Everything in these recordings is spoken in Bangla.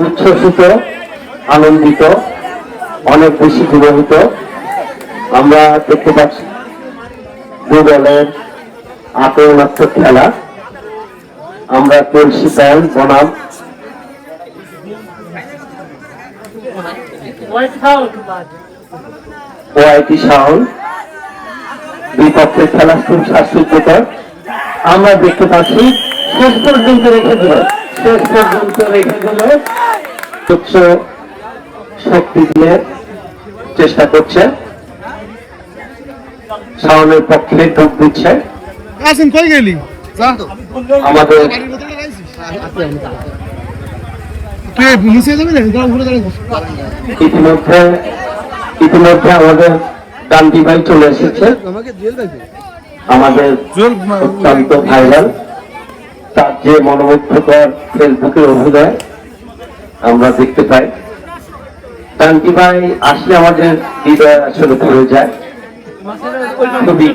উচ্ছ্বসিত, আনন্দিত, অনেক বেশি গর্বিত। আমরা দেখতে পাচ্ছি দু দলের আক্রমণাত্মক খেলা। আমরা কলসি ব্যান্ড বনাম ওআইটি সাউন্ড বিপক্ষের খেলা খুব শ্বাসরুদ্ধকর। আমরা দেখতে পাচ্ছি শেষ পর্যন্ত রেখে দিল উচ্চ শক্তি দিয়ে চেষ্টা করছে, সাউন্ডের পক্ষে ঢোক দিচ্ছে। আমাদের ইতিমধ্যে আমাদের গান্ধী ভাই চলে এসেছে, আমাদের অত্যন্ত ভাইরাল। তার যে মনোমুগ্ধকর ফেসবুকের অভিনয় আমরা দেখতে পাই। গান্ধী ভাই আসলে আমাদের হৃদয় আসলে ভরে যায়। খুবই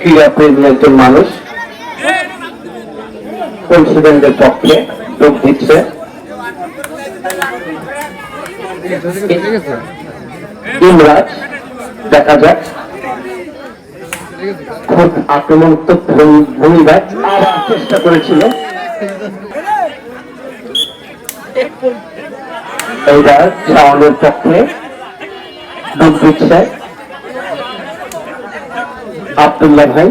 ক্রীড়াপ্রেমী একজন মানুষ, প্রেসিডেন্টের পক্ষে যোগ দিচ্ছে। ইমরাজ দেখা যাক খুব আক্রমণাত্মক ভূমিকায় আবার চেষ্টা করেছিল। এইবার শাওনের পক্ষে যোগ দিচ্ছে আব্দুল্লাহ ভাই।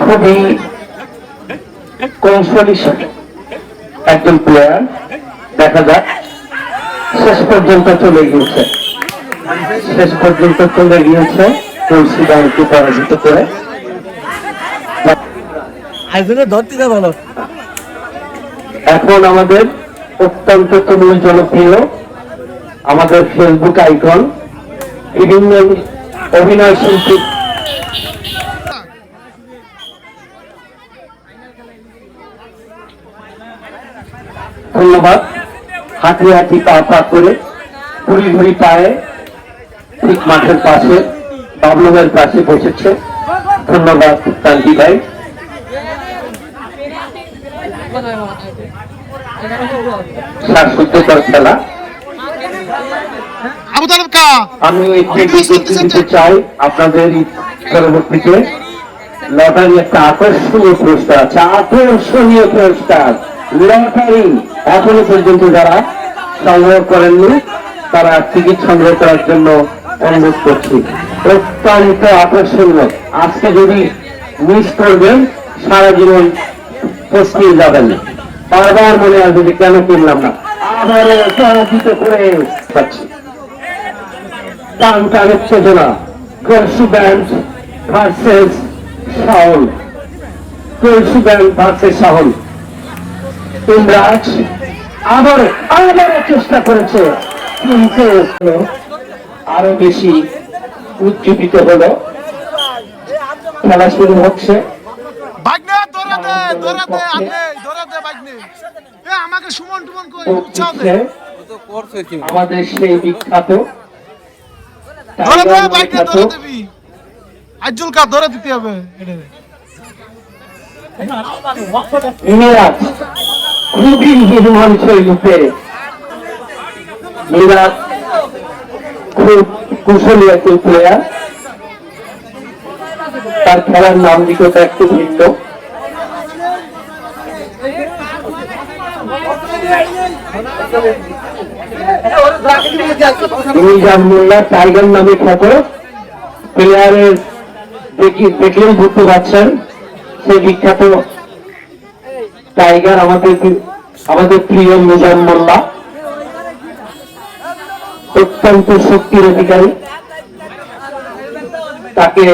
খুবই কৌশলী একজন প্লেয়ার, দেখা যাক শেষ পর্যন্ত চলে গিয়েছে তুলসী ব্যাংককে পরাজিত করে। এখন আমাদের অত্যন্ত তরুণ জনপ্রিয় আমাদের ফেসবুক আইকন বিভিন্ন অভিনয় শিল্পী। ধন্যবাদ। হাঁটি হাঁটি পা পা করে ঘুরি ঘুরি পায়ে ঠিক মাঠের পাশে বাবলুমের পাশে বসেছে। ধন্যবাদ কান্তি ভাই। শ্বাসরুদ্ধকর খেলা। আমি দিতে চাই আপনাদের পরবর্তীতে লটারি একটা আকর্ষণীয় পুরস্কার আছে, আকর্ষণীয় পুরস্কার লটারি। এখনো পর্যন্ত যারা সংগ্রহ করেননি তারা টিকিট সংগ্রহ করার জন্য অনুরোধ করছি। অত্যন্ত আকর্ষণীয়। আজকে যদি মিস করবেন সারা জীবন পস্তিয়ে যাবেন, বারবার মনে আসবে যে কেন কিনলাম না। আবার পরাজিত করে পাচ্ছি। টান টান উত্তেজনা, কলসি ব্যান্ড ভার্সেস শাওন, কলসি ব্যান্ড ভার্সেস শাওন। ইমরাজ আবার চেষ্টা করেছে, কিন্তু আরো বেশি উজ্জীবিত হলো। খেলা শুরু হচ্ছে। আমাদের সেই বিখ্যাত খুবই নির্মল শৈলীতে মিরাজ খুব কুশলী একজন প্লেয়ার। তার খেলার নাম দিকটা একটু ভিন্ন। মিজান মোল্লা টাইগার নামে খ্যাত প্লেয়ারের দেখলেই বুঝতে পারছেন সেই বিখ্যাত টাইগার আমাদের প্রিয় মিজান মোল্লা, অত্যন্ত শক্তির অধিকারী। তাকে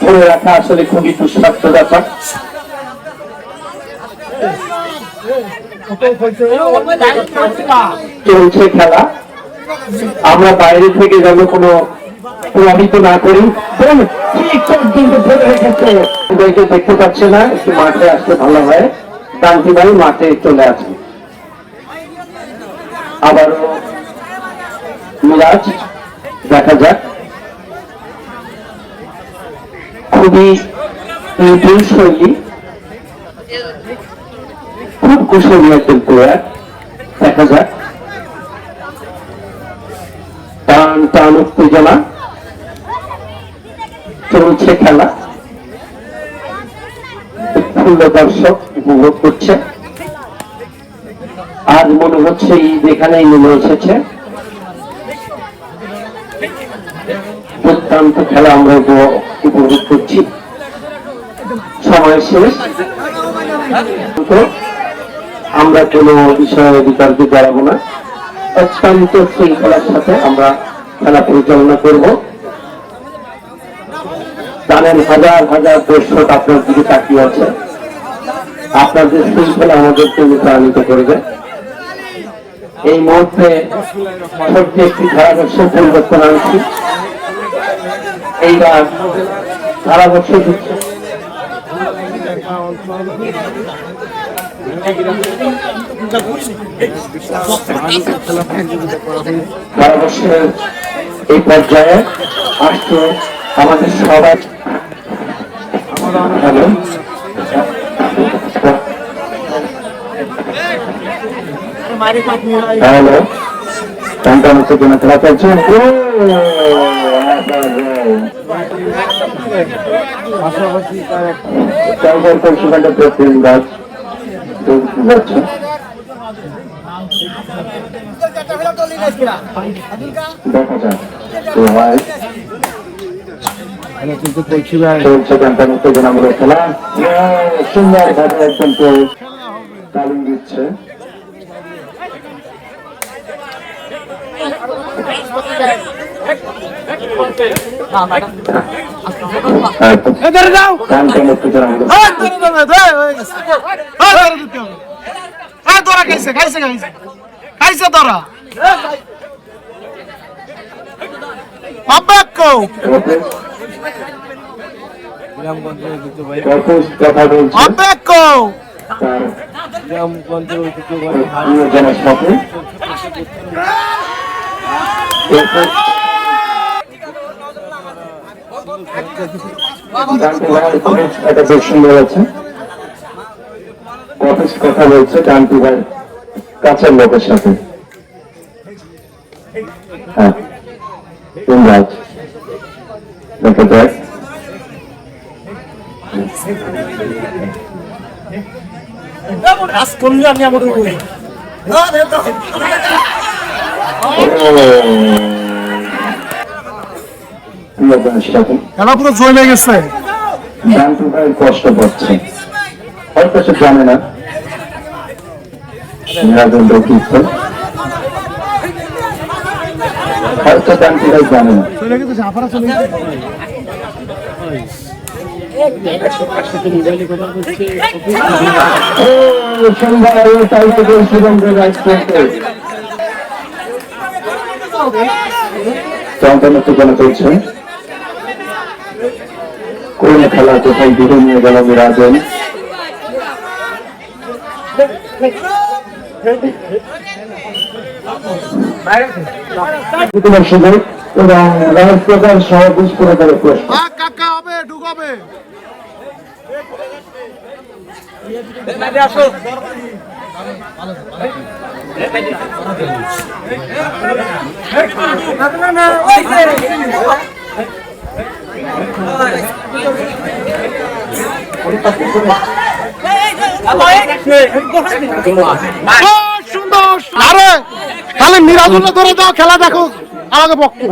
ধরে রাখা আসলে খুবই দুঃসাধ্য ব্যাপার। চলছে খেলা। আমরা বাইরে থেকে যেন কোনো প্রভাবিত না করি। দেখতে পাচ্ছে না, একটু মাঠে আসলে ভালো হয়। কান্তি ভাই মাঠে চলে আসবে। আবারও মিরাজ দেখা যাক। খুবই নিপুণ শৈলী, খুব কুশলী একজন প্লেয়ার। দেখা যাক, টান টান উত্তেজনা চলছে, খেলা উৎফুল্ল দর্শক উপভোগ করছে। আজ মনে হচ্ছে ঈদ এখানেই নেমে এসেছে। দুর্দান্ত খেলা আমরা উপভোগ করছি। সময় শেষ, আমরা কোন বিষয়ে বিতর্কে জড়াবো না। অত্যন্ত শৃঙ্খলার সাথে আমরা খেলা পরিচালনা করব। জানেন, হাজার হাজার দর্শক আপনার দিকে তাকিয়ে আছে। আপনাদের শৃঙ্খলা আমাদেরকে অনুপ্রাণিত করবে। এই মুহূর্তে ছোট্ট একটি ধারাভাষ্য পরিবর্তন আনছি। এইবার ধারাভাষ্য দিচ্ছে ধারাভাষ্যের এই পর্যায়ে আসছে আমাদের সবাই। হ্যালো, হ্যালো, সন্তান হচ্ছে জন্য খেলা চলছে। দেখা যাক চলছে সন্তান উত্তেজনামূলক খেলা। সুন্দর ভাবে একজন তালিম দিচ্ছে। এটা বেশ সুন্দর আছে। কথা বলছে কান্তি ভাই কাছের লোকের সাথে। হ্যাঁ, দেখা যাক। খেলা পুরো জমে গেছে। জানতু ভাই কষ্ট পাচ্ছে, হয়তো সে জানে না। হয়তো জানতু ভাই জানে না। চলছে কোন খেলা কোথায় দূরে নিয়ে গেল মিরাজেন। সুযোগ এবং রাজপ্রকার সহজ করে দেবে প্রশ্ন। কাকা হবে ঢুকাবে। সুন্দর, আরে খালি মিরাজুল্লাহ ধরে দাও, খেলা দেখো আমাকে বক্তব্য।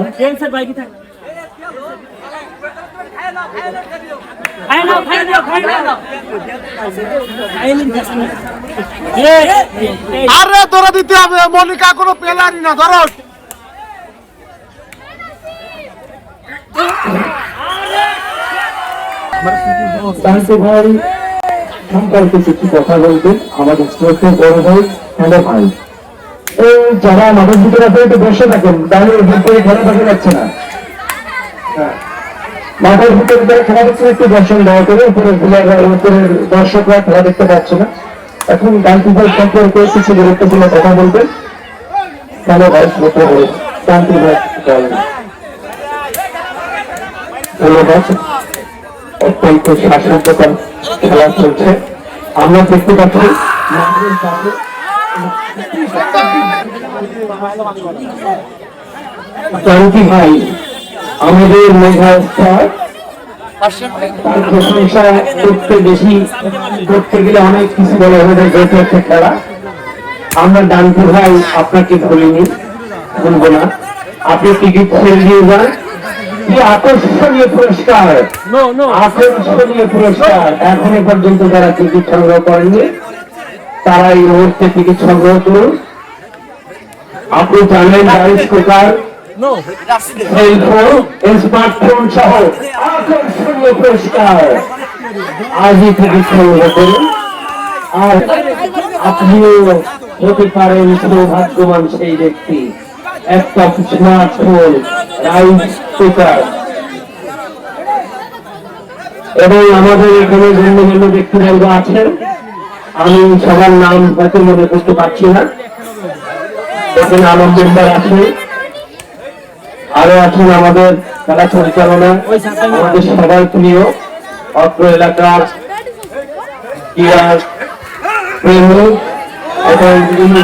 আরে ধরে দিতে হবে, মনিকা কোনো পেলারি না, ধরো। ভাই সম্পর্কে কিছু কথা বলতেন আমাদের শ্রদ্ধা বড় ভাই। হ্যালো ভাই, এই যারা আমাদের ভিতরে একটু বসে থাকেন, দাঁড়িয়ে ভিতরে খেলা দেখা যাচ্ছে না। মাঠের ভিতরে যারা খেলা দেখছেন একটু দর্শন দেওয়া করে, উপরের দর্শকরা খেলা দেখতে পাচ্ছে না। এখন গান্ধী ভাই সম্পর্কে কিছু গুরুত্বপূর্ণ কথা বলবেন। হ্যালো ভাই, শ্রদ্ধা বড় গান্ধী ভাই ধন্যবাদ। অত্যন্ত শ্বাসরুদ্ধকর খেলা চলছে। আমরা দেখতে পাচ্ছি ক্রান্তি ভাই আমাদের মেঘা স্টার, তার প্রশংসা করতে গেলে অনেক কিছু বলা হবে, যেহেতু একটা খেলা। আমরা ডান্টু ভাই আপনাকে ভুলবো না, আপনি টিকিট ছেড়ে দিয়ে যান। কি আকর্ষণীয় পুরস্কার, আকর্ষণীয় পুরস্কার। এখনো পর্যন্ত যারা টিকিট সংগ্রহ করেননি তারা এই মুহূর্তে টিকিট সংগ্রহ করুন। আপনি জানেন রাইস কুকার, সেলফোন, স্মার্টফোন সহ আকর্ষণীয় পুরস্কার। আজই টিকিট সংগ্রহ করুন। আর আপনিও হতে পারেন সৌভাগ্যবান সেই ব্যক্তি, একটা স্মার্টফোন, রাইস কুকার। এবং আমাদের এখানে ভিন্ন ভিন্ন ব্যক্তিবর্গ আছেন, আমি সবার নাম হয়তো মনে করতে পারছি না। এখানে আলম মেম্বার আছে, আরো আছেন আমাদের খেলা পরিচালনা, আমাদের সবার প্রিয় অত্র এলাকার ক্রীড়া প্রেমী এবং বিভিন্ন